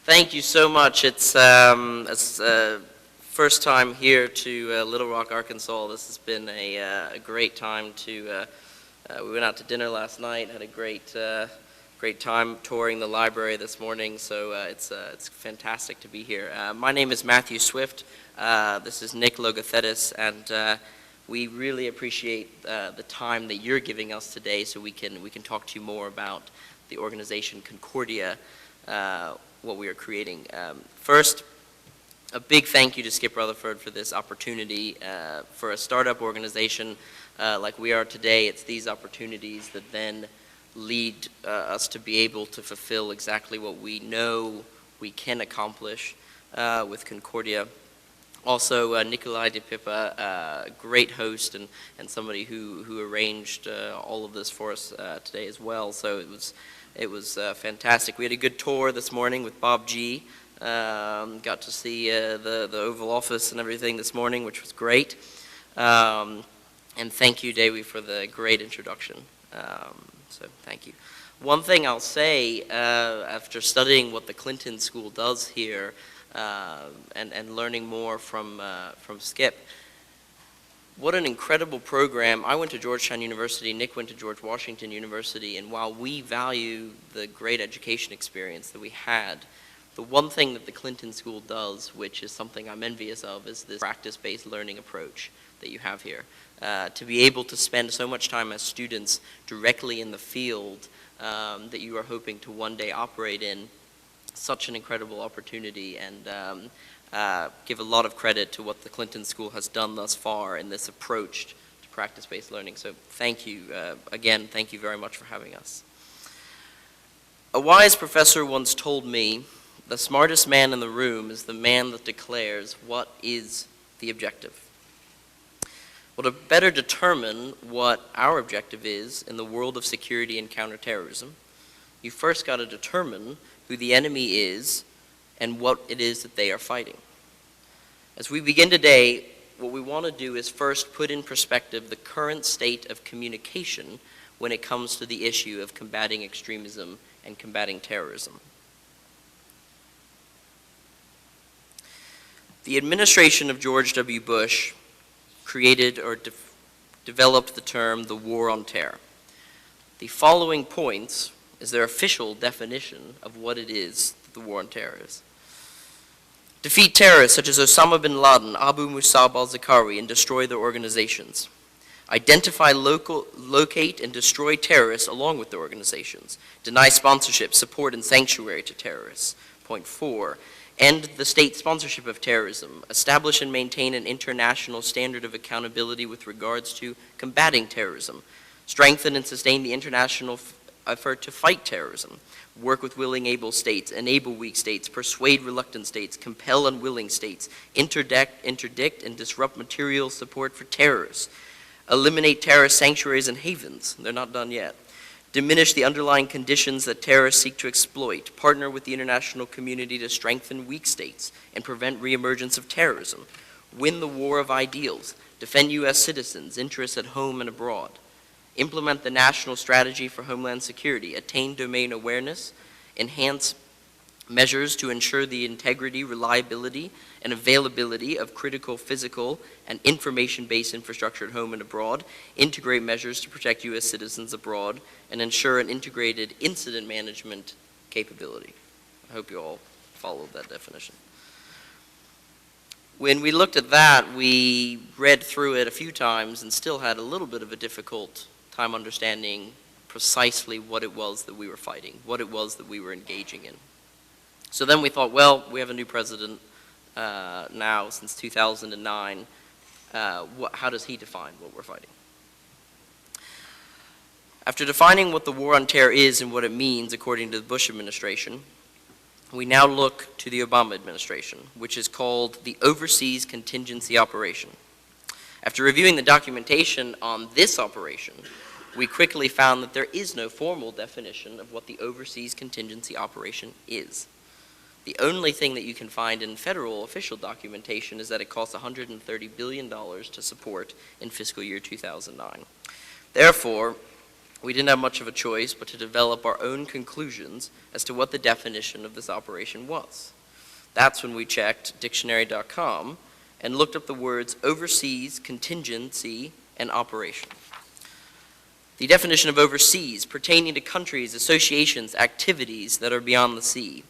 Thank you so much. It's first time here to Little Rock, Arkansas. This has been a great time to. We went out to dinner last night. Had a great time touring the library this morning. So it's fantastic to be here. My name is Matthew Swift. This is Nick Logothetis, and we really appreciate the time that you're giving us today, so we can talk to you more about the organization Concordia. What we are creating. First, a big thank you to Skip Rutherford for this opportunity. For a startup organization like we are today, it's these opportunities that then lead us to be able to fulfill exactly what we know we can accomplish with Concordia. Also, Nikolai De Pippa, a great host and somebody who arranged all of this for us today as well. So it was fantastic. We had a good tour this morning with Bob G. Got to see the Oval Office and everything this morning, which was great. And thank you, Dewi, for the great introduction. So thank you. One thing I'll say, after studying what the Clinton School does here and learning more from Skip, what an incredible program. I went to Georgetown University, Nick went to George Washington University, and while we value the great education experience that we had, the one thing that the Clinton School does, which is something I'm envious of, is this practice-based learning approach that you have here. To be able to spend so much time as students directly in the field that you are hoping to one day operate in, such an incredible opportunity, and give a lot of credit to what the Clinton School has done thus far in this approach to practice-based learning. So thank you. Again, thank you very much for having us. A wise professor once told me, the smartest man in the room is the man that declares what is the objective. Well, to better determine what our objective is in the world of security and counterterrorism, you first got to determine who the enemy is and what it is that they are fighting. As we begin today, what we want to do is first put in perspective the current state of communication when it comes to the issue of combating extremism and combating terrorism. The administration of George W. Bush created or developed the term the War on Terror. The following points is their official definition of what it is that the War on Terror is. Defeat terrorists such as Osama bin Laden, Abu Musab al-Zakari, and destroy their organizations. Identify, locate, and destroy terrorists along with their organizations. Deny sponsorship, support, and sanctuary to terrorists. Point 4, end the state sponsorship of terrorism. Establish and maintain an international standard of accountability with regards to combating terrorism. Strengthen and sustain the international effort to fight terrorism. Work with willing, able states, enable weak states, persuade reluctant states, compel unwilling states, interdict, and disrupt material support for terrorists. Eliminate terrorist sanctuaries and havens. They're not done yet. Diminish the underlying conditions that terrorists seek to exploit. Partner with the international community to strengthen weak states and prevent reemergence of terrorism. Win the war of ideals. Defend U.S. citizens' interests at home and abroad. Implement the national strategy for Homeland Security, attain domain awareness, enhance measures to ensure the integrity, reliability, and availability of critical physical and information-based infrastructure at home and abroad, integrate measures to protect U.S. citizens abroad, and ensure an integrated incident management capability. I hope you all followed that definition. When we looked at that, we read through it a few times and still had a little bit of a difficult time understanding precisely what it was that we were fighting, what it was that we were engaging in. So then we thought, well, we have a new president now since 2009. How does he define what we're fighting? After defining what the War on Terror is and what it means according to the Bush administration, we now look to the Obama administration, which is called the Overseas Contingency Operation. After reviewing the documentation on this operation, we quickly found that there is no formal definition of what the Overseas Contingency Operation is. The only thing that you can find in federal official documentation is that it costs $130 billion to support in fiscal year 2009. Therefore, we didn't have much of a choice but to develop our own conclusions as to what the definition of this operation was. That's when we checked dictionary.com and looked up the words overseas, contingency, and operation. The definition of overseas pertaining to countries, associations, activities that are beyond the sea.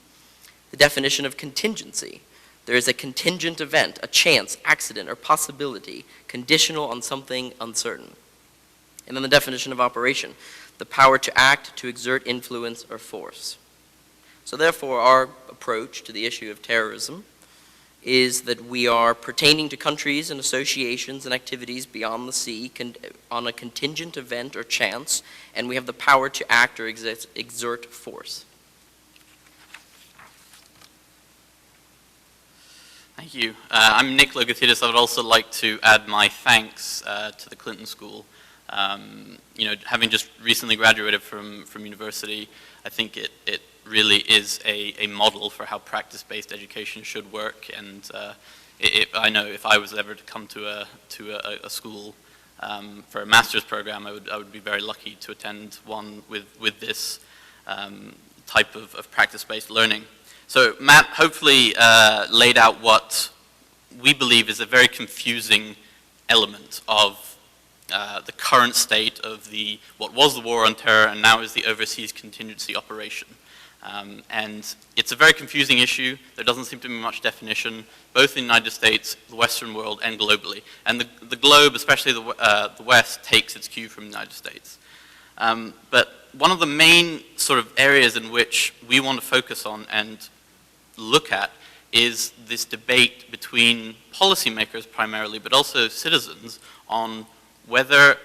The definition of contingency. There is a contingent event, a chance, accident, or possibility, conditional on something uncertain. And then the definition of operation, the power to act, to exert influence or force. So therefore, our approach to the issue of terrorism is that we are pertaining to countries and associations and activities beyond the sea on a contingent event or chance, and we have the power to act or exert force. Thank you. I'm Nick Logothetis. I would also like to add my thanks to the Clinton School. Having just recently graduated from university, I think it really is a model for how practice-based education should work. And I know if I was ever to come to a school for a master's program, I would be very lucky to attend one with this type of practice-based learning. So Matt hopefully laid out what we believe is a very confusing element of the current state of what was the war on terror and now is the overseas contingency operation. And it's a very confusing issue. There doesn't seem to be much definition, both in the United States, the Western world, and globally. And the globe, especially the West, takes its cue from the United States. But one of the main sort of areas in which we want to focus on and look at is this debate between policymakers primarily, but also citizens, on whether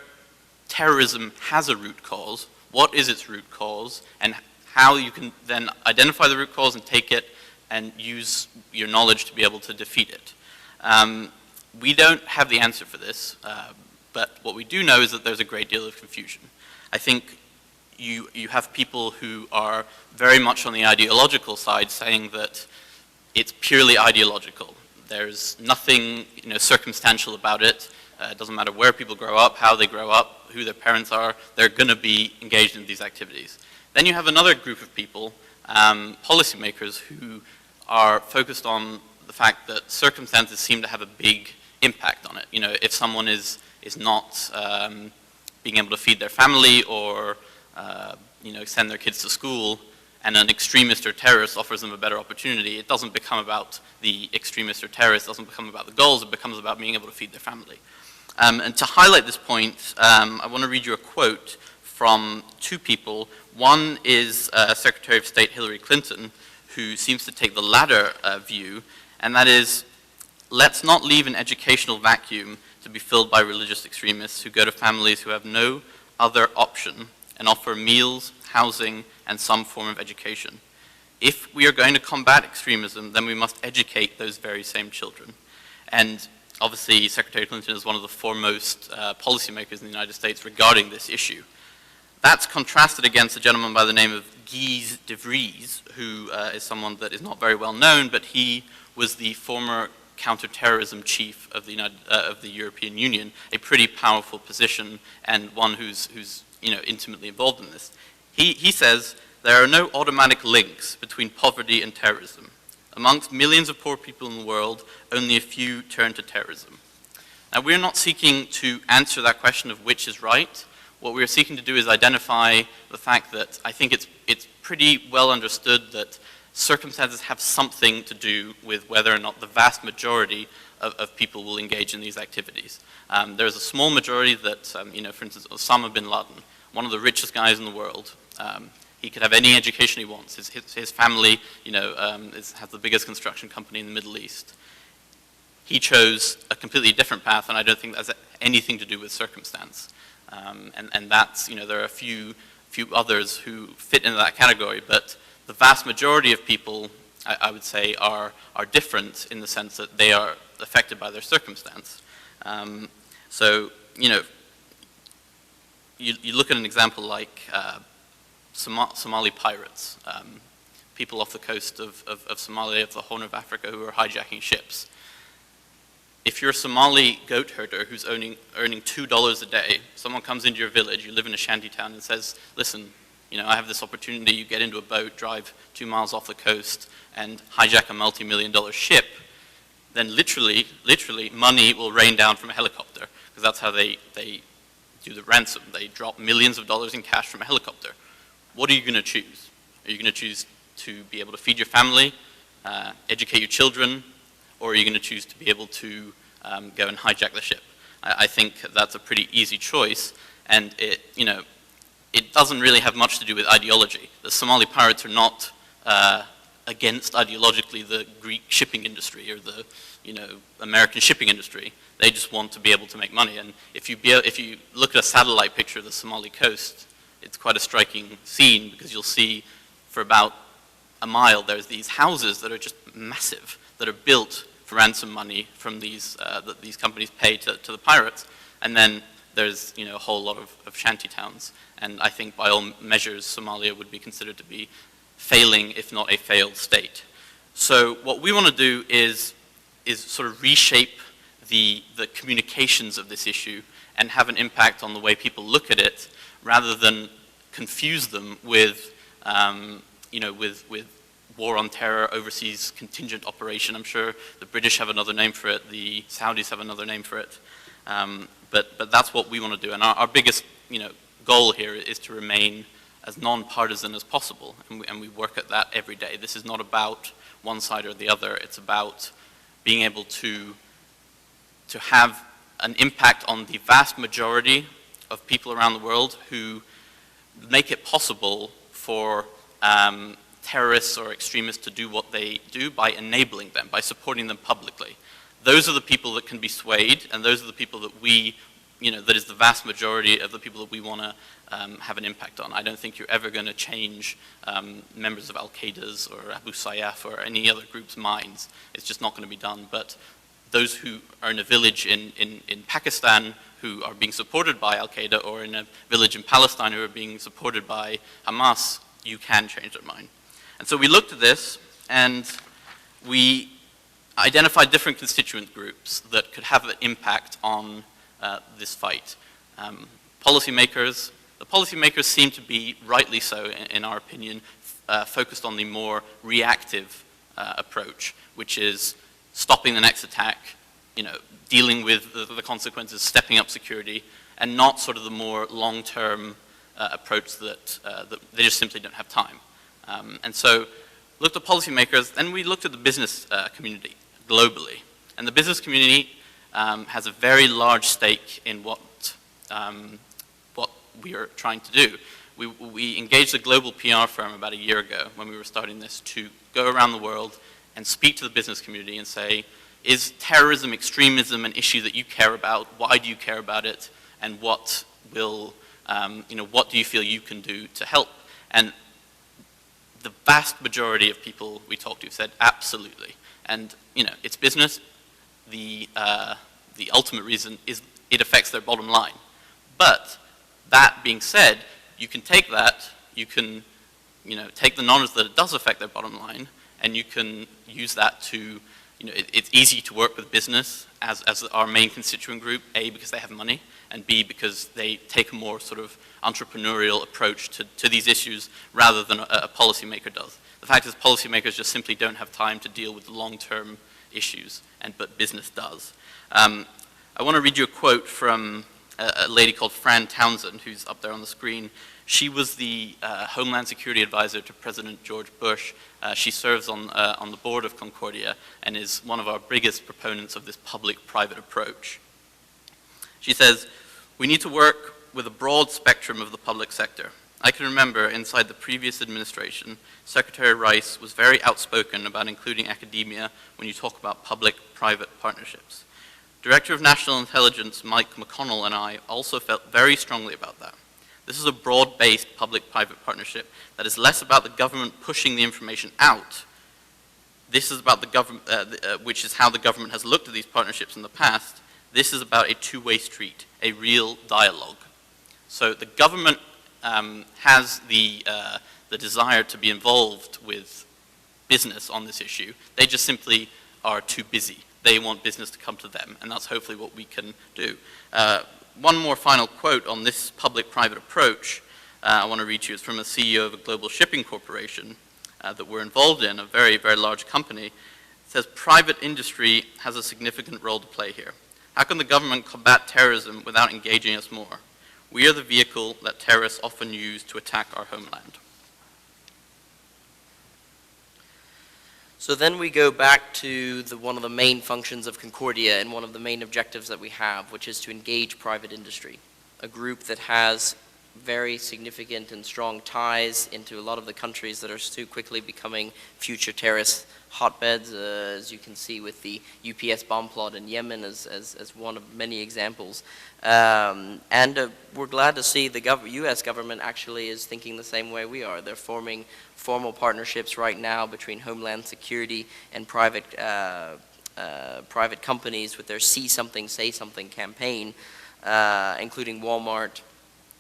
terrorism has a root cause, what is its root cause, and how you can then identify the root cause and take it and use your knowledge to be able to defeat it. We don't have the answer for this, but what we do know is that there's a great deal of confusion. I think you have people who are very much on the ideological side saying that it's purely ideological. There's nothing circumstantial about it. It doesn't matter where people grow up, how they grow up, who their parents are, they're going to be engaged in these activities. Then you have another group of people, policymakers, who are focused on the fact that circumstances seem to have a big impact on it. If someone is not being able to feed their family or send their kids to school, and an extremist or terrorist offers them a better opportunity, it doesn't become about the extremist or terrorist, it doesn't become about the goals, it becomes about being able to feed their family. And to highlight this point, I want to read you a quote from two people. One is Secretary of State Hillary Clinton, who seems to take the latter view, and that is, let's not leave an educational vacuum to be filled by religious extremists who go to families who have no other option and offer meals, housing, and some form of education. If we are going to combat extremism, then we must educate those very same children. And obviously, Secretary Clinton is one of the foremost policymakers in the United States regarding this issue. That's contrasted against a gentleman by the name of Guy de Vries, who is someone that is not very well known, but he was the former counterterrorism chief of the European Union, a pretty powerful position and one who's intimately involved in this. He says, there are no automatic links between poverty and terrorism. Amongst millions of poor people in the world, only a few turn to terrorism. Now, we're not seeking to answer that question of which is right. What we're seeking to do is identify the fact that I think it's pretty well understood that circumstances have something to do with whether or not the vast majority of people will engage in these activities. There's a small majority that, for instance, Osama bin Laden, one of the richest guys in the world, he could have any education he wants. His family, has the biggest construction company in the Middle East. He chose a completely different path, and I don't think that has anything to do with circumstance. And that's, there are a few others who fit into that category, but the vast majority of people, I would say, are different in the sense that they are affected by their circumstance. You look at an example like Somali pirates, people off the coast of Somalia, of the Horn of Africa, who are hijacking ships. if you're a Somali goat herder who's earning $2 a day, someone comes into your village, you live in a shanty town, and says, listen, I have this opportunity, you get into a boat, drive 2 miles off the coast, and hijack a multi-million-dollar ship, then literally, money will rain down from a helicopter, because that's how they do the ransom. They drop millions of dollars in cash from a helicopter. What are you going to choose? Are you going to choose to be able to feed your family, educate your children, or are you going to choose to be able to go and hijack the ship? I think that's a pretty easy choice, and it doesn't really have much to do with ideology. The Somali pirates are not against ideologically the Greek shipping industry or the American shipping industry. They just want to be able to make money. And if you look at a satellite picture of the Somali coast, it's quite a striking scene, because you'll see for about a mile there's these houses that are just massive, that are built for ransom money from these that these companies pay to the pirates. And then there's a whole lot of shanty towns. And I think by all measures Somalia would be considered to be failing, if not a failed state. So what we want to do is sort of reshape the communications of this issue and have an impact on the way people look at it, rather than confuse them with with war on terror, overseas contingent operation. I'm sure the British have another name for it, the Saudis have another name for it, but that's what we want to do. And our biggest goal here is to remain as non-partisan as possible, and we work at that every day. This is not about one side or the other. It's about being able to have an impact on the vast majority of people around the world who make it possible for terrorists or extremists to do what they do by enabling them, by supporting them publicly. Those are the people that can be swayed, and those are the people that that is the vast majority of the people that we want to have an impact on. I don't think you're ever going to change members of Al-Qaeda's or Abu Sayyaf or any other group's minds. It's just not going to be done. But those who are in a village in Pakistan who are being supported by Al-Qaeda, or in a village in Palestine who are being supported by Hamas, you can change their mind. And so we looked at this, and we identified different constituent groups that could have an impact on this fight. Policymakers. The policymakers seem to be, rightly so in our opinion, focused on the more reactive approach, which is stopping the next attack, dealing with the consequences, stepping up security, and not sort of the more long-term approach that they just simply don't have time. And so looked at policymakers, then we looked at the business community globally. And the business community has a very large stake in what we are trying to do. We engaged a global PR firm about a year ago when we were starting this to go around the world and speak to the business community and say, is terrorism, extremism an issue that you care about? Why do you care about it? And what will, what do you feel you can do to help? And the vast majority of people we talked to said absolutely. And it's business. The ultimate reason is it affects their bottom line. But that being said, you can take that, you can take the knowledge that it does affect their bottom line, and you can use that to, it's easy to work with business as our main constituent group, A, because they have money, and B, because they take a more sort of entrepreneurial approach to these issues rather than a policymaker does. The fact is policymakers just simply don't have time to deal with the long-term issues, but business does. I want to read you a quote from a lady called Fran Townsend, who's up there on the screen. She was the Homeland Security Advisor to President George Bush. She serves on the board of Concordia and is one of our biggest proponents of this public-private approach. She says, we need to work with a broad spectrum of the public sector. I can remember inside the previous administration, Secretary Rice was very outspoken about including academia when you talk about public-private partnerships. Director of National Intelligence Mike McConnell and I also felt very strongly about that. This is a broad-based public-private partnership that is less about the government pushing the information out. This is about the government, which is how the government has looked at these partnerships in the past. This is about a two-way street, a real dialogue. So the government has the desire to be involved with business on this issue. They just simply are too busy. they want business to come to them, and that's hopefully what we can do. One more final quote on this public-private approach I want to read you. It's from a CEO of a global shipping corporation that we're involved in, a very, very large company. It says, "Private industry has a significant role to play here. How can the government combat terrorism without engaging us more? We are the vehicle that terrorists often use to attack our homeland." So then we go back to one of the main functions of Concordia and one of the main objectives that we have, which is to engage private industry, a group that has very significant and strong ties into a lot of the countries that are so quickly becoming future terrorist hotbeds, as you can see with the UPS bomb plot in Yemen as one of many examples. We're glad to see the U.S. government actually is thinking the same way we are. They're forming formal partnerships right now between Homeland Security and private companies with their See Something, Say Something campaign, including Walmart.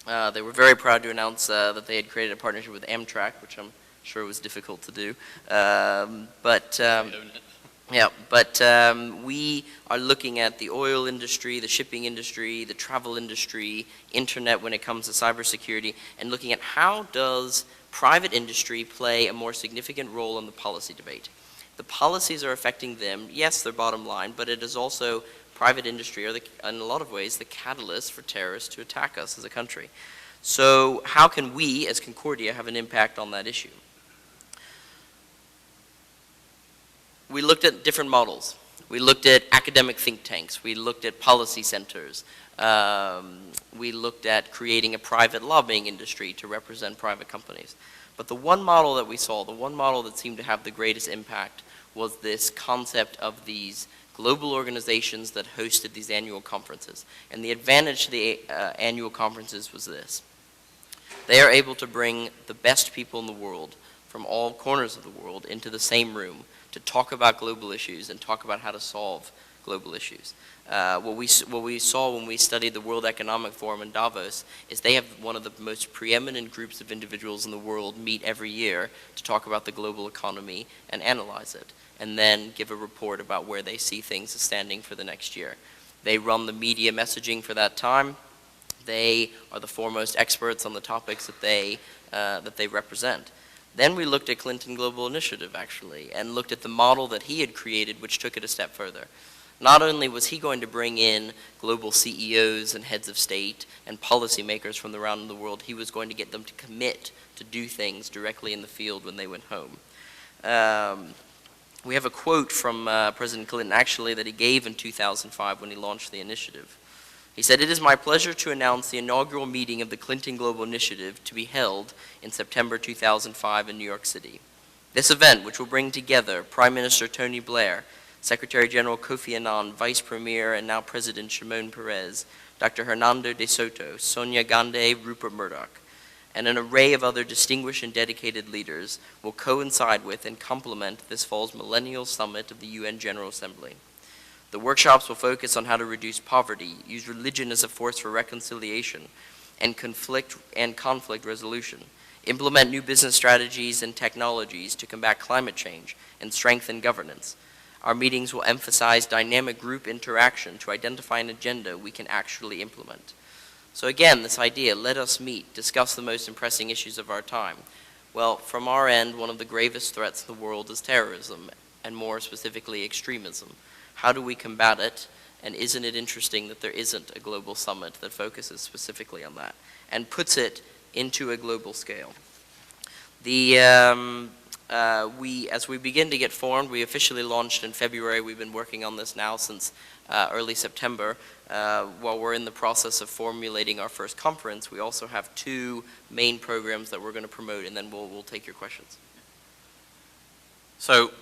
They were very proud to announce that they had created a partnership with Amtrak, which I'm sure was difficult to do. We are looking at the oil industry, the shipping industry, the travel industry, internet when it comes to cybersecurity, and looking at how does private industry play a more significant role in the policy debate. The policies are affecting them, yes, their bottom line, but it is also private industry are, in a lot of ways, the catalyst for terrorists to attack us as a country. So how can we, as Concordia, have an impact on that issue? We looked at different models. We looked at academic think tanks. We looked at policy centers. We looked at creating a private lobbying industry to represent private companies. But the one model that we saw, the one model that seemed to have the greatest impact was this concept of these global organizations that hosted these annual conferences. And the advantage to the annual conferences was this. They are able to bring the best people in the world from all corners of the world into the same room to talk about global issues and talk about how to solve global issues. What we saw when we studied the World Economic Forum in Davos is they have one of the most preeminent groups of individuals in the world meet every year to talk about the global economy and analyze it, and then give a report about where they see things as standing for the next year. They run the media messaging for that time. They are the foremost experts on the topics that they represent. Then we looked at Clinton Global Initiative, actually, and looked at the model that he had created, which took it a step further. Not only was he going to bring in global CEOs and heads of state and policymakers from around the world, he was going to get them to commit to do things directly in the field when they went home. We have a quote from President Clinton, actually, that he gave in 2005 when he launched the initiative. He said, "It is my pleasure to announce the inaugural meeting of the Clinton Global Initiative to be held in September 2005 in New York City. This event, which will bring together Prime Minister Tony Blair, Secretary General Kofi Annan, Vice Premier and now President Shimon Peres, Dr. Hernando de Soto, Sonia Gandhi, Rupert Murdoch, and an array of other distinguished and dedicated leaders will coincide with and complement this fall's Millennial Summit of the UN General Assembly. The workshops will focus on how to reduce poverty, use religion as a force for reconciliation and conflict resolution, implement new business strategies and technologies to combat climate change, and strengthen governance. Our meetings will emphasize dynamic group interaction to identify an agenda we can actually implement." So again, this idea, let us meet, discuss the most pressing issues of our time. Well, from our end, one of the gravest threats in the world is terrorism, and more specifically extremism. How do we combat it? And isn't it interesting that there isn't a global summit that focuses specifically on that and puts it into a global scale? As we begin to get formed, we officially launched in February. We've been working on this now since early September. While we're in the process of formulating our first conference, we also have 2 main programs that we're going to promote, and then we'll take your questions. So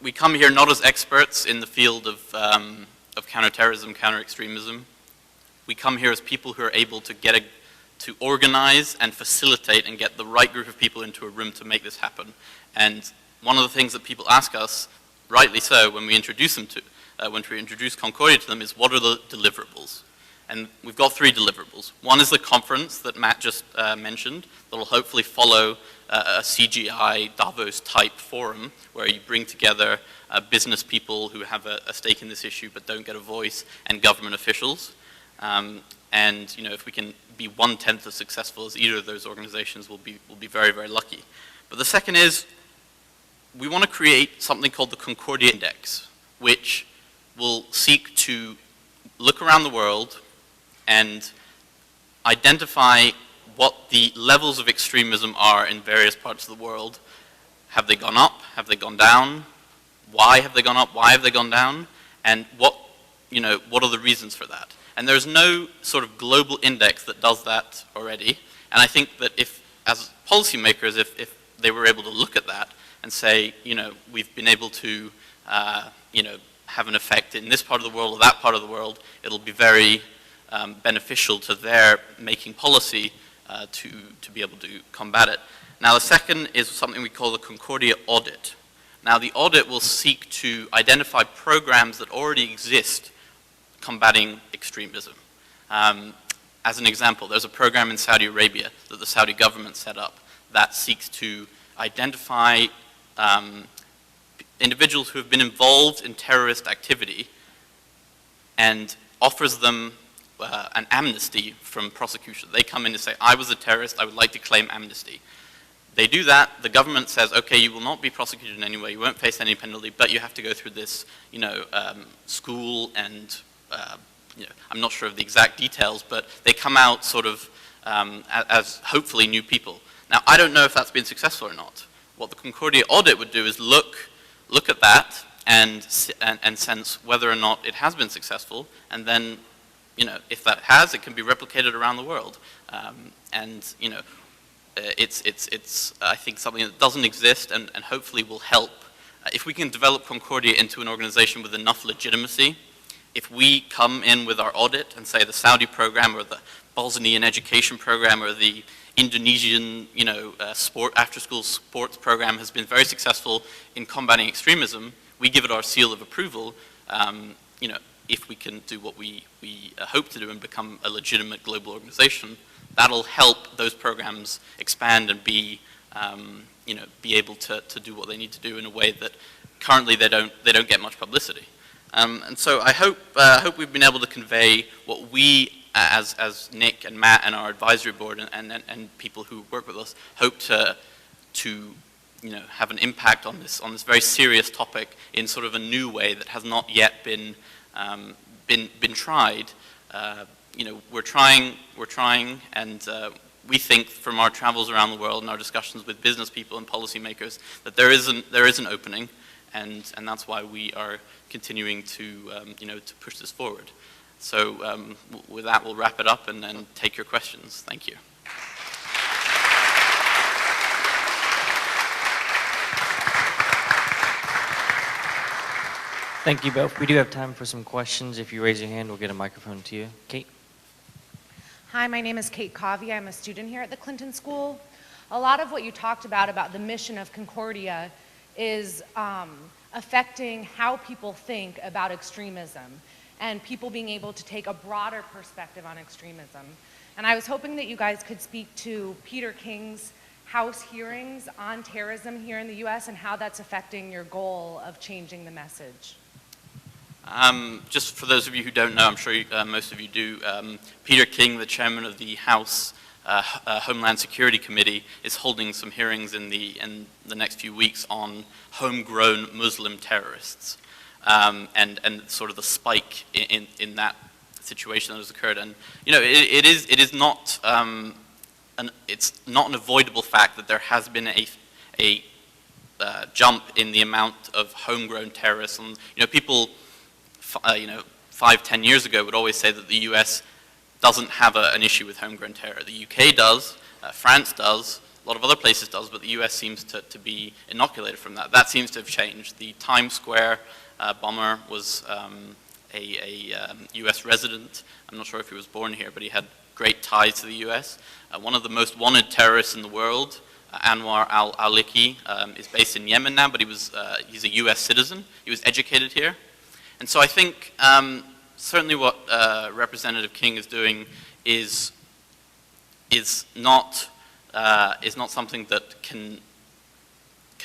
we come here not as experts in the field of counterterrorism, counter-extremism. We come here as people who are able to to organize and facilitate and get the right group of people into a room to make this happen. And one of the things that people ask us, rightly so, when we introduce Concordia to them, is what are the deliverables? And we've got 3 deliverables. One is the conference that Matt just mentioned that will hopefully follow a CGI Davos type forum where you bring together business people who have a stake in this issue but don't get a voice, and government officials. And if we can be 1/10 as successful as either of those organizations, we'll be very, very lucky. But the second is, we want to create something called the Concordia Index, which will seek to look around the world and identify what the levels of extremism are in various parts of the world. Have they gone up? Have they gone down? Why have they gone up? Why have they gone down? And what are the reasons for that? And there's no sort of global index that does that already. And I think that if, as policymakers, if they were able to look at that and say, we've been able to, have an effect in this part of the world or that part of the world, it'll be very beneficial to their making policy to be able to combat it. Now, the second is something we call the Concordia Audit. Now, the audit will seek to identify programs that already exist combating extremism. As an example, there's a program in Saudi Arabia that the Saudi government set up that seeks to identify individuals who have been involved in terrorist activity and offers them an amnesty from prosecution. They come in and say, I was a terrorist, I would like to claim amnesty. They do that, the government says, okay, you will not be prosecuted in any way, you won't face any penalty, but you have to go through this, school and, I'm not sure of the exact details, but they come out sort of as hopefully new people. Now, I don't know if that's been successful or not. What the Concordia Audit would do is look at that and sense whether or not it has been successful, and then, if that has, it can be replicated around the world. It's I think something that doesn't exist and hopefully will help. If we can develop Concordia into an organization with enough legitimacy, if we come in with our audit and say the Saudi program or the Bosnian education program or the Indonesian, after-school sports program has been very successful in combating extremism, we give it our seal of approval. If we can do what we hope to do and become a legitimate global organization, that'll help those programs expand and be able to do what they need to do in a way that currently they don't get much publicity. And so I hope we've been able to convey what we, as Nick and Matt and our advisory board and people who work with us, hope to have an impact on this very serious topic in sort of a new way that has not yet been tried. We're trying, and we think from our travels around the world and our discussions with business people and policymakers that there is an opening, and that's why we are continuing to push this forward. So with that, we'll wrap it up and then take your questions. Thank you. Thank you both. We do have time for some questions. If you raise your hand, we'll get a microphone to you. Kate? Hi, my name is Kate Covey. I'm a student here at the Clinton School. A lot of what you talked about the mission of Concordia is affecting how people think about extremism and people being able to take a broader perspective on extremism. And I was hoping that you guys could speak to Peter King's House hearings on terrorism here in the US and how that's affecting your goal of changing the message. Just for those of you who don't know, I'm sure most of you do, Peter King, the chairman of the House Homeland Security Committee, is holding some hearings in the next few weeks on homegrown Muslim terrorists and sort of the spike in that situation that has occurred. And it is not it's not an avoidable fact that there has been a jump in the amount of homegrown terrorists. And people 5-10 years ago would always say that the US doesn't have an issue with homegrown terror. The UK does, France does, a lot of other places does, but the US seems to be inoculated from that. That seems to have changed. The Times Square bomber was a US resident. I'm not sure if he was born here, but he had great ties to the US. One of the most wanted terrorists in the world, Anwar al-Awlaki, is based in Yemen now, but he's a US citizen. He was educated here. And so I think certainly what Representative King is doing is not is not something that can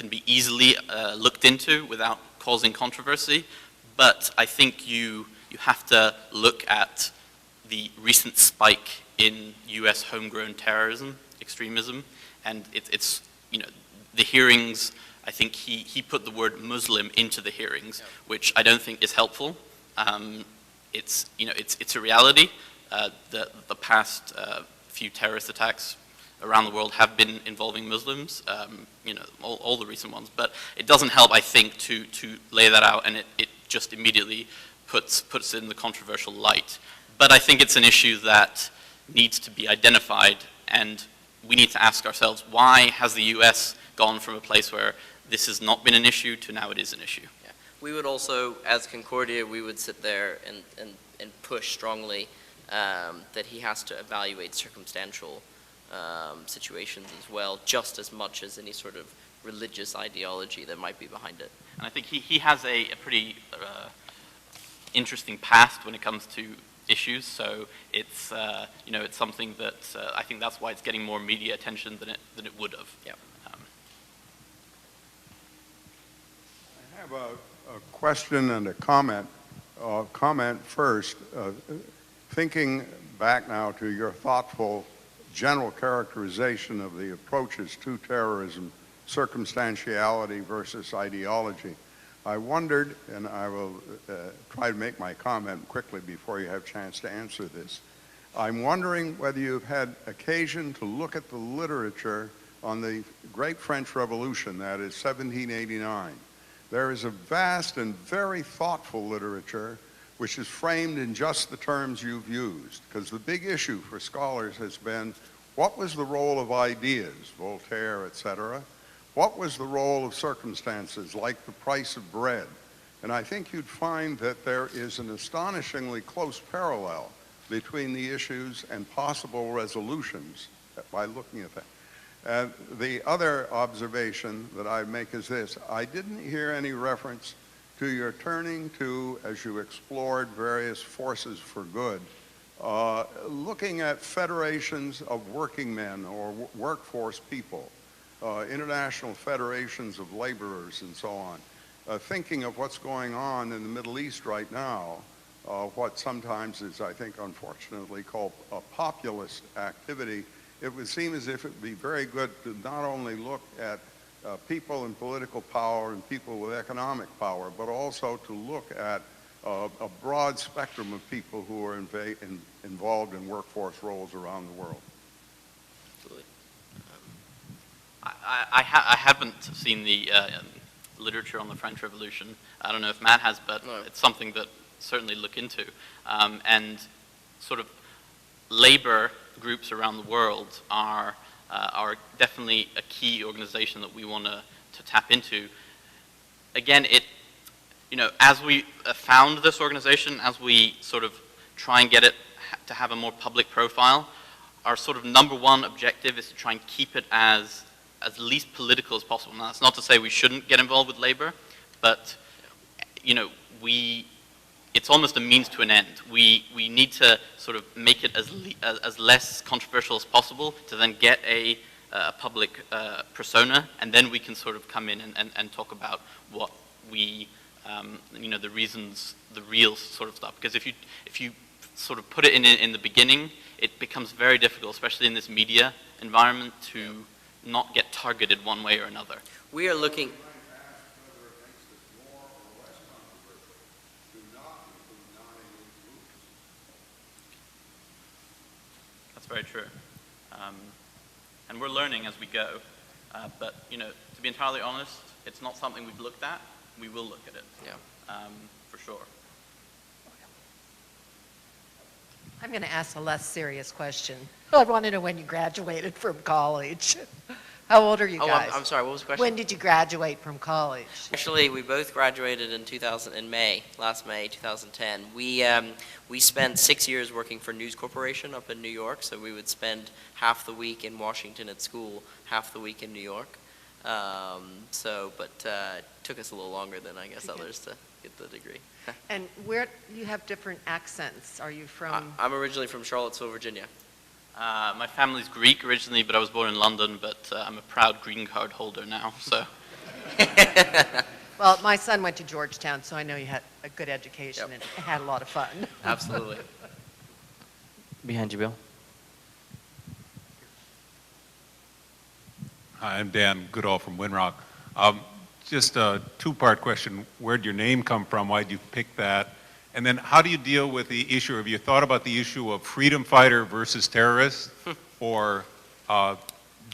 be easily looked into without causing controversy, but I think you have to look at the recent spike in US homegrown terrorism, extremism, and it's the hearings, I think he put the word Muslim into the hearings, which I don't think is helpful. It's a reality. The past few terrorist attacks around the world have been involving Muslims, all the recent ones, but it doesn't help, I think, to lay that out, and it just immediately puts it in the controversial light. But I think it's an issue that needs to be identified, and we need to ask ourselves, why has the US gone from a place where this has not been an issue to now it is an issue? Yeah. We would also, as Concordia, we would sit there and push strongly that he has to evaluate circumstantial situations as well, just as much as any sort of religious ideology that might be behind it. And I think he has a pretty interesting past when it comes to issues, so it's it's something that I think that's why it's getting more media attention than it would have. Yeah. I have a question and a comment. Comment first. Thinking back now to your thoughtful general characterization of the approaches to terrorism, circumstantiality versus ideology, I wondered, and I will try to make my comment quickly before you have a chance to answer this. I'm wondering whether you've had occasion to look at the literature on the Great French Revolution, that is 1789. There is a vast and very thoughtful literature which is framed in just the terms you've used, because the big issue for scholars has been, what was the role of ideas, Voltaire, etc.? What was the role of circumstances, like the price of bread? And I think you'd find that there is an astonishingly close parallel between the issues and possible resolutions by looking at that. And the other observation that I make is this: I didn't hear any reference to your turning to, as you explored various forces for good, looking at federations of working men or workforce people, international federations of laborers and so on, thinking of what's going on in the Middle East right now, what sometimes is, I think, unfortunately called a populist activity. It would seem as if it would be very good to not only look at people in political power and people with economic power, but also to look at a broad spectrum of people who are involved in workforce roles around the world. Absolutely. I haven't seen the literature on the French Revolution. I don't know if Matt has, but No. It's something that certainly look into. And sort of labor groups around the world are definitely a key organization that we want to tap into. Again, as we found this organization, as we sort of try and get it to have a more public profile, our sort of number one objective is to try and keep it as least political as possible. Now, that's not to say we shouldn't get involved with labor, but it's almost a means to an end. We need to sort of make it as less controversial as possible to then get a public persona, and then we can sort of come in and talk about what we, the reasons, the real sort of stuff. Because if you sort of put it in the beginning, it becomes very difficult, especially in this media environment, to not get targeted one way or another. We are looking. That's very true. And we're learning as we go. But, to be entirely honest, it's not something we've looked at. We will look at it. Yeah. For sure. I'm going to ask a less serious question. I want to know when you graduated from college. How old are you guys? I'm sorry, what was the question? When did you graduate from college? Actually, we both graduated in last May 2010. We spent 6 years working for News Corporation up in New York, so we would spend half the week in Washington at school, half the week in New York. But it took us a little longer than I guess others to get the degree. And where you have different accents? Are you from? I'm originally from Charlottesville, Virginia. My family's Greek originally, but I was born in London, but I'm a proud green card holder now, so. Well, my son went to Georgetown, so I know you had a good education and had a lot of fun. Absolutely. Behind you, Bill. Hi, I'm Dan Goodall from Winrock. Just a two-part question. Where'd your name come from? Why'd you pick that? And then how do you deal with the issue? Have you thought about the issue of freedom fighter versus terrorist, or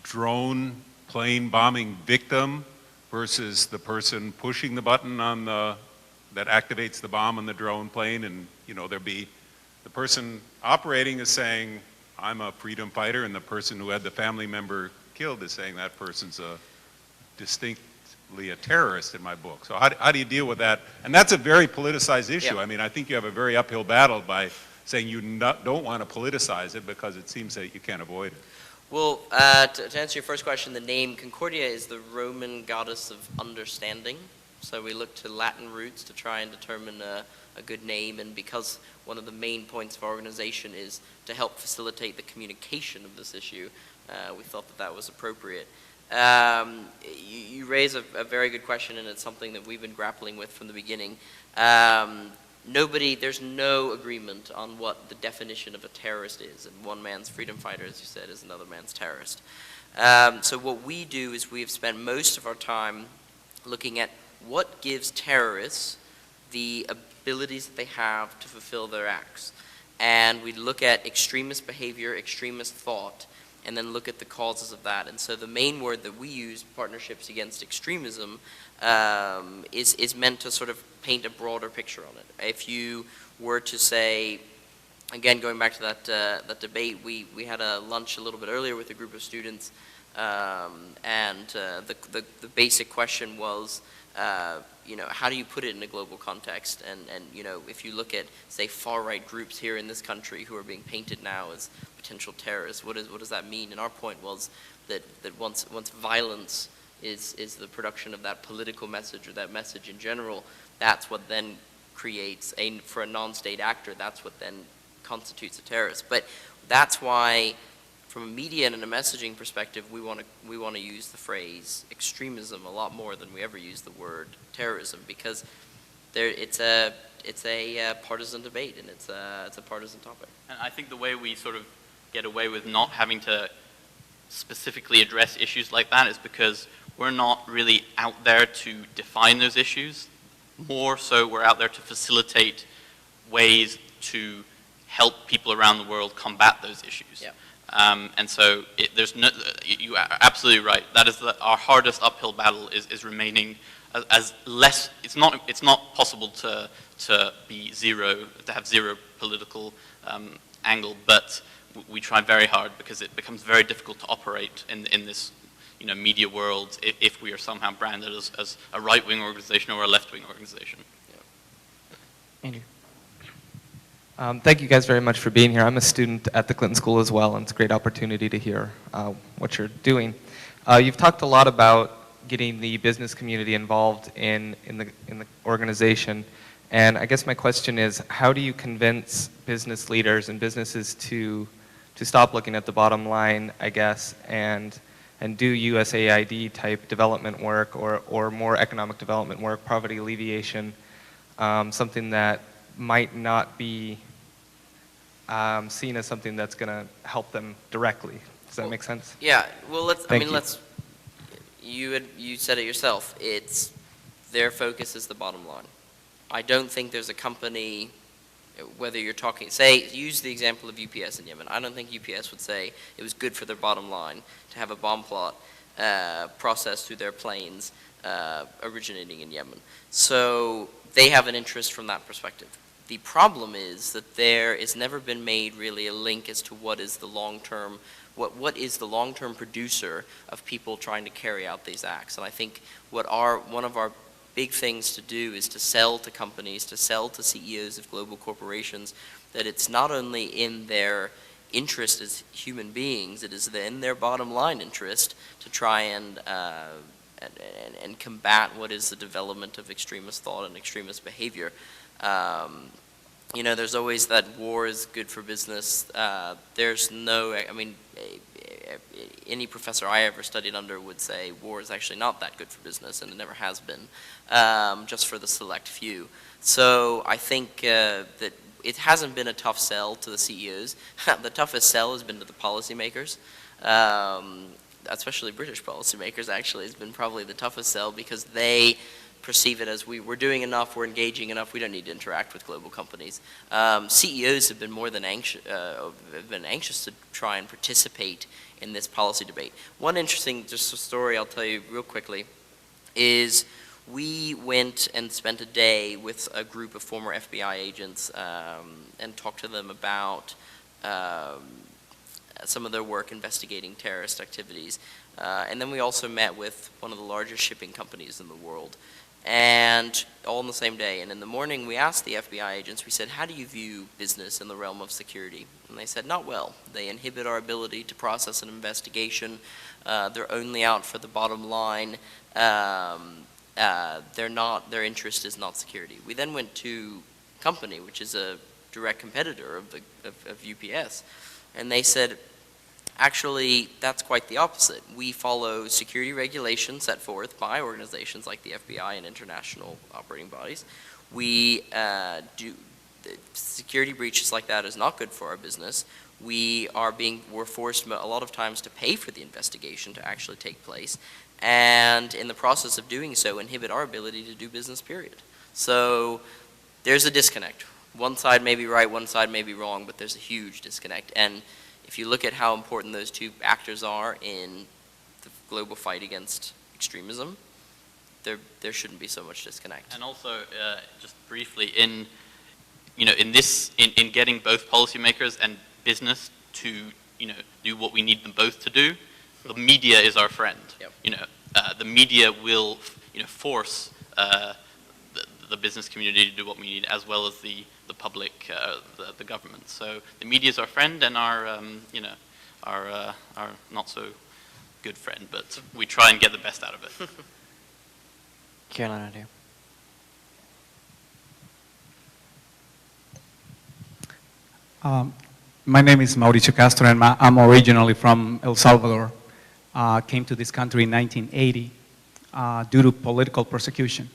drone plane bombing victim versus the person pushing the button on that activates the bomb on the drone plane? And there'd be the person operating is saying, I'm a freedom fighter, and the person who had the family member killed is saying that person's a distinctly a terrorist in my book. So how do you deal with that? And that's a very politicized issue. Yeah. I mean, I think you have a very uphill battle by saying you don't want to politicize it, because it seems that you can't avoid it. Well, to answer your first question, the name Concordia is the Roman goddess of understanding. So we look to Latin roots to try and determine a good name, and because one of the main points of our organization is to help facilitate the communication of this issue, we thought that was appropriate. You raise a very good question, and it's something that we've been grappling with from the beginning. There's no agreement on what the definition of a terrorist is, and one man's freedom fighter, as you said, is another man's terrorist. So what we do is we have spent most of our time looking at what gives terrorists the abilities that they have to fulfill their acts. And we look at extremist behavior, extremist thought, and then look at the causes of that. And so the main word that we use, Partnerships Against Extremism, is meant to sort of paint a broader picture on it. If you were to say, again, going back to that debate, we had a lunch a little bit earlier with a group of students, and the basic question was, how do you put it in a global context? And if you look at, say, far-right groups here in this country who are being painted now as potential terrorists, what does that mean? And our point was that once violence is the production of that political message, or that message in general, that's what then creates for a non-state actor, that's what then constitutes a terrorist. But that's why, from a media and a messaging perspective, we want to use the phrase extremism a lot more than we ever use the word terrorism, because it's a partisan debate, and it's a partisan topic. And I think the way we sort of get away with not having to specifically address issues like that is because we're not really out there to define those issues. More so, we're out there to facilitate ways to help people around the world combat those issues. Yeah. And so you are absolutely right. That is our hardest uphill battle is remaining as less. It's not possible to have zero political angle, but we try very hard, because it becomes very difficult to operate in this media world if we are somehow branded as a right-wing organization or a left-wing organization. Andrew. Thank you guys very much for being here. I'm a student at the Clinton School as well, and it's a great opportunity to hear what you're doing. You've talked a lot about getting the business community involved in the organization, and I guess my question is, how do you convince business leaders and businesses to stop looking at the bottom line, I guess, and do USAID type development work, or more economic development work, poverty alleviation, something that might not be seen as something that's going to help them directly? Does that make sense? Yeah. Well, you. You said it yourself. It's their focus is the bottom line. I don't think there's a company, whether you're talking, use the example of UPS in Yemen. I don't think UPS would say it was good for their bottom line to have a bomb plot processed through their planes originating in Yemen. So they have an interest from that perspective. The problem is that there has never been made really a link as to what is the long-term, what is the long-term producer of people trying to carry out these acts. And I think one of our big things to do is to sell to companies, to sell to CEOs of global corporations, that it's not only in their interest as human beings, it is in their bottom line interest to try and combat what is the development of extremist thought and extremist behavior. there's always that war is good for business. There's no, I mean, any professor I ever studied under would say war is actually not that good for business, and it never has been, just for the select few. So I think that it hasn't been a tough sell to the CEOs. The toughest sell has been to the policymakers, especially British policymakers, actually, has been probably the toughest sell, because they perceive it as we're doing enough, we're engaging enough, we don't need to interact with global companies. CEOs have been more than anxious to try and participate in this policy debate. One interesting just a story I'll tell you real quickly is we went and spent a day with a group of former FBI agents and talked to them about some of their work investigating terrorist activities. And then we also met with one of the largest shipping companies in the world, and all in the same day. And in the morning we asked the FBI agents, we said, how do you view business in the realm of security? And they said, not well. They inhibit our ability to process an investigation. They're only out for the bottom line. Their interest is not security. We then went to company, which is a direct competitor of UPS, and they said, actually, that's quite the opposite. We follow security regulations set forth by organizations like the FBI and international operating bodies. We security breaches like that is not good for our business. We're forced a lot of times to pay for the investigation to actually take place, and in the process of doing so, inhibit our ability to do business, period. So there's a disconnect. One side may be right, one side may be wrong, but there's a huge disconnect. And if you look at how important those two actors are in the global fight against extremism, there shouldn't be so much disconnect. And also, just briefly, in getting both policymakers and business to do what we need them both to do, the media is our friend. Yep. The media will force the business community to do what we need, as well as the public, the government. So the media is our friend and our not so good friend, but we try and get the best out of it. Carolina, dear. My name is Mauricio Castro, and I'm originally from El Salvador. Came to this country in 1980 due to political persecution.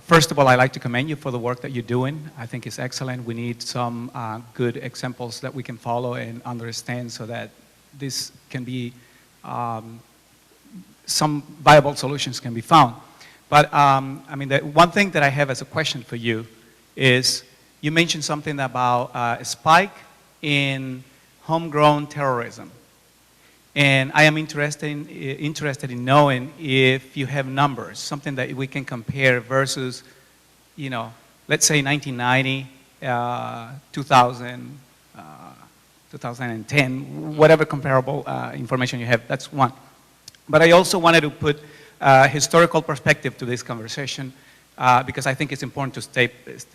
First of all, I'd like to commend you for the work that you're doing. I think it's excellent. We need some good examples that we can follow and understand so that this can be, some viable solutions can be found. But I mean, the one thing that I have as a question for you is, you mentioned something about a spike in homegrown terrorism. And I am interested in knowing if you have numbers, something that we can compare versus, let's say 1990, 2000, 2010, whatever comparable information you have, that's one. But I also wanted to put historical perspective to this conversation because I think it's important to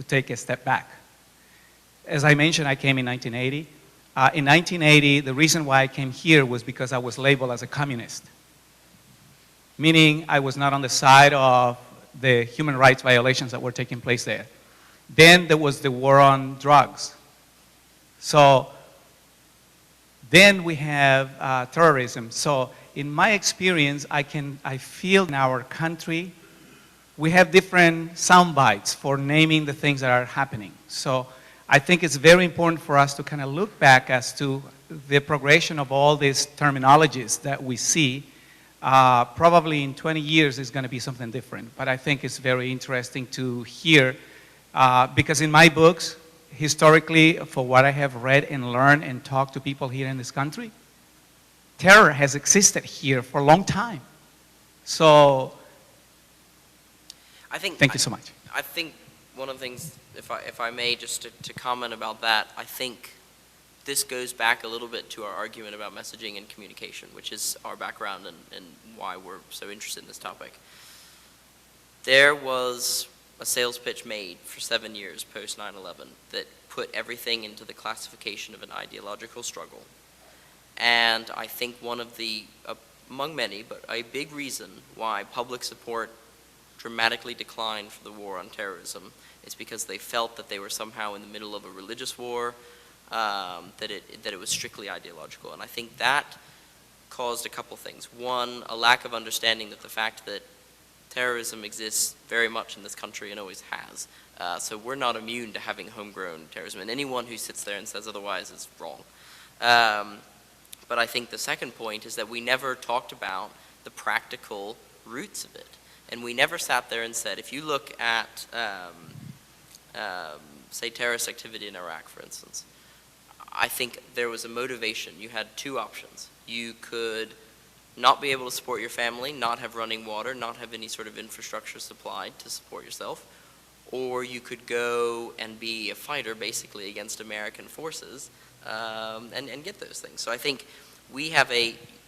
take a step back. As I mentioned, I came in 1980. In 1980, the reason why I came here was because I was labeled as a communist, meaning I was not on the side of the human rights violations that were taking place there. Then there was the war on drugs. So then we have terrorism. So in my experience, I feel in our country, we have different sound bites for naming the things that are happening. So I think it's very important for us to kind of look back as to the progression of all these terminologies that we see. Probably in 20 years is going to be something different, but I think it's very interesting to hear because in my books, historically, for what I have read and learned and talked to people here in this country, terror has existed here for a long time. So, thank you so much. I think one of the things, if I may, just to comment about that, I think this goes back a little bit to our argument about messaging and communication, which is our background and why we're so interested in this topic. There was a sales pitch made for 7 years post 9/11 that put everything into the classification of an ideological struggle. And I think one of the, among many, but a big reason why public support dramatically declined for the war on terrorism, it's because they felt that they were somehow in the middle of a religious war, that it was strictly ideological. And I think that caused a couple things. One, a lack of understanding that the fact that terrorism exists very much in this country and always has. So we're not immune to having homegrown terrorism, and anyone who sits there and says otherwise is wrong. But I think the second point is that we never talked about the practical roots of it. And we never sat there and said, if you look at, say, terrorist activity in Iraq, for instance, I think there was a motivation. You had two options. You could not be able to support your family, not have running water, not have any sort of infrastructure supplied to support yourself, or you could go and be a fighter basically against American forces and get those things. So I think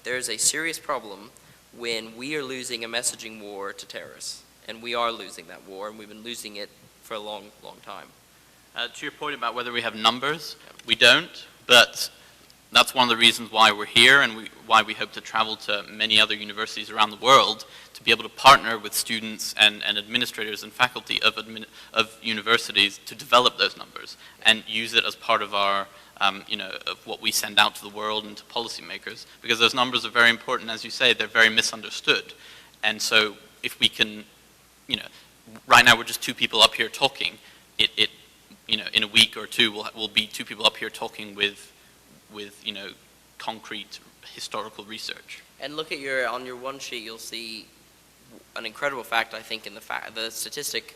there's a serious problem when we are losing a messaging war to terrorists, and we are losing that war, and we've been losing it for a long, long time. To your point about whether we have numbers, we don't, but that's one of the reasons why we're here and why we hope to travel to many other universities around the world to be able to partner with students and administrators and faculty of universities to develop those numbers and use it as part of our, of what we send out to the world and to policymakers, because those numbers are very important. As you say, they're very misunderstood. And so if we can, right now we're just two people up here talking, in a week or two we'll be two people up here talking with concrete historical research. And look at on your one sheet, you'll see an incredible fact, I think, in the statistic.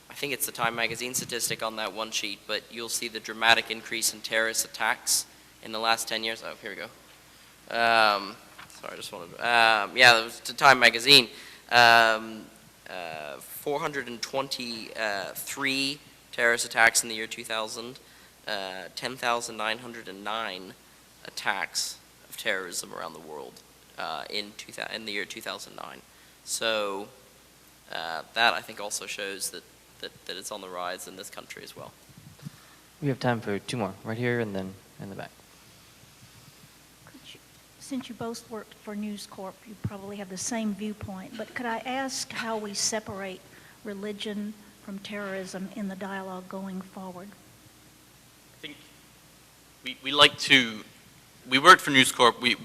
I think it's the Time magazine statistic on that one sheet, but you'll see the dramatic increase in terrorist attacks in the last 10 years. Oh, here we go. Sorry, I just wanted to, yeah, it was the Time magazine. 423 terrorist attacks in the year 2000, 10,909 attacks of terrorism around the world in the year 2009. So that, I think, also shows that it's on the rise in this country as well. We have time for two more, right here and then in the back. Since you both worked for News Corp, you probably have the same viewpoint, but could I ask how we separate religion from terrorism in the dialogue going forward? I think we worked for News Corp. I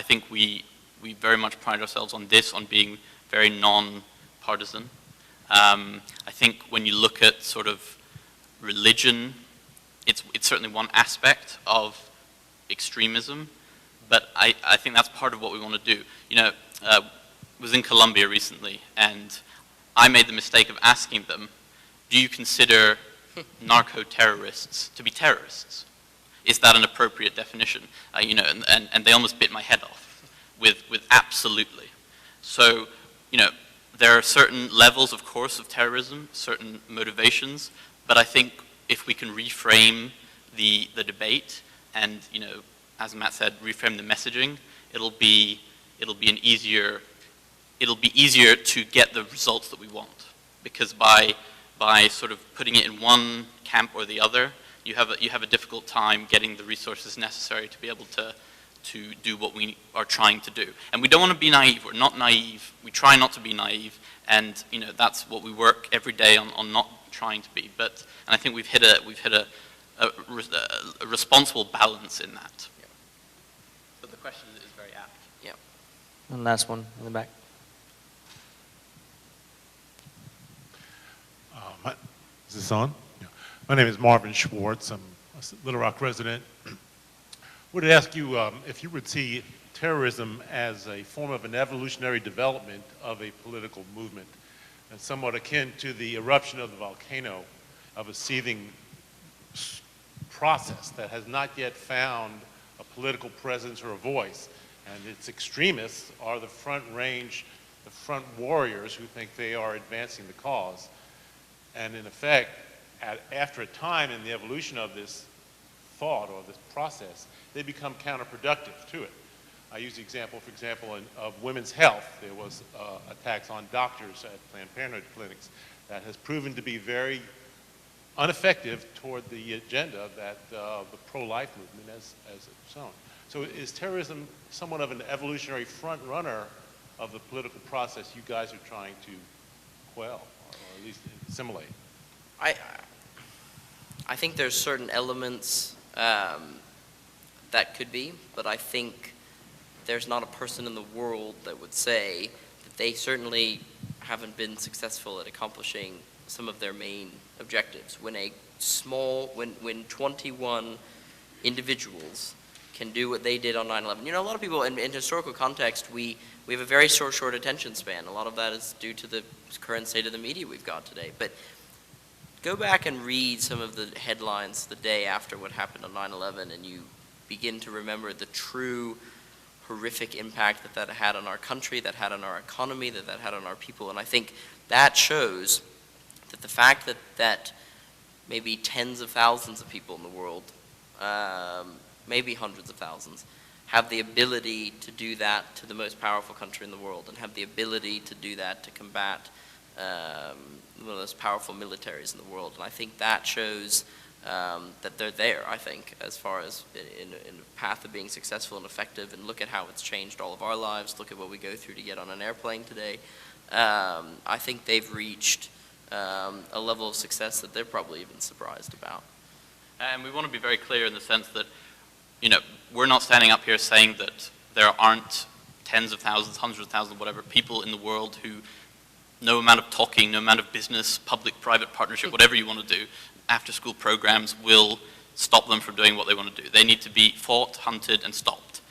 think we very much pride ourselves on being very non-partisan. I think when you look at sort of religion, it's certainly one aspect of extremism, but I think that's part of what we want to do. Was in Colombia recently, and I made the mistake of asking them, do you consider narco-terrorists to be terrorists? Is that an appropriate definition? And they almost bit my head off with absolutely. So, there are certain levels, of course, of terrorism, certain motivations, but I think if we can reframe the debate and, as Matt said, reframe the messaging, it'll be easier to get the results that we want. Because by sort of putting it in one camp or the other, you have a difficult time getting the resources necessary to be able to do what we are trying to do. And we don't want to be naive. We're not naive. We try not to be naive, and that's what we work every day on not trying to be. And I think we've hit a responsible balance in that. Yeah. But the question is very apt. Yeah. And last one in the back. Is this on? Yeah. My name is Marvin Schwartz. I'm a Little Rock resident. I would ask you if you would see terrorism as a form of an evolutionary development of a political movement, and somewhat akin to the eruption of the volcano, of a seething process that has not yet found a political presence or a voice. And its extremists are the front range, the front warriors who think they are advancing the cause. And in effect, after a time in the evolution of this thought or this process, they become counterproductive to it. I use the example, for example, of women's health. There was attacks on doctors at Planned Parenthood clinics that has proven to be very ineffective toward the agenda that the pro-life movement has shown. So is terrorism somewhat of an evolutionary front runner of the political process you guys are trying to quell, or at least assimilate? I think there's certain elements that could be, but I think there's not a person in the world that would say that they certainly haven't been successful at accomplishing some of their main objectives. When 21 individuals can do what they did on 9/11. You know, a lot of people, in historical context, we have a very short attention span. A lot of that is due to the current state of the media we've got today. But go back and read some of the headlines the day after what happened on 9/11, and you begin to remember the true horrific impact that had on our country, that had on our economy, that had on our people. And I think that shows that the fact that maybe tens of thousands of people in the world, maybe hundreds of thousands, have the ability to do that to the most powerful country in the world, and have the ability to do that to combat one of the most powerful militaries in the world. And I think that shows that they're there, I think, as far as in a path of being successful and effective. And look at how it's changed all of our lives. Look at what we go through to get on an airplane today. I think they've reached a level of success that they're probably even surprised about. And we want to be very clear in the sense that, you know, we're not standing up here saying that there aren't tens of thousands, hundreds of thousands, whatever, people in the world who no amount of talking, no amount of business, public-private partnership, whatever you want to do, after-school programs will stop them from doing what they want to do. They need to be fought, hunted, and stopped.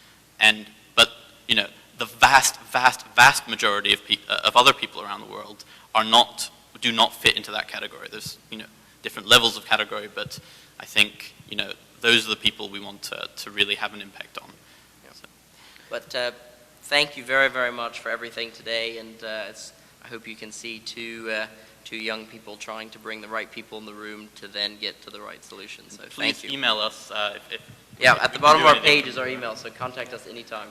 But you know, the vast majority of other people around the world do not fit into that category. There's, you know, different levels of category, but I think, you know, those are the people we want to really have an impact on. Yeah. So. But thank you very, very much for everything today, and I hope you can see two young people trying to bring the right people in the room to then get to the right solution. So please thank you. Email us Yeah, at the bottom of our page is our email, so contact us anytime.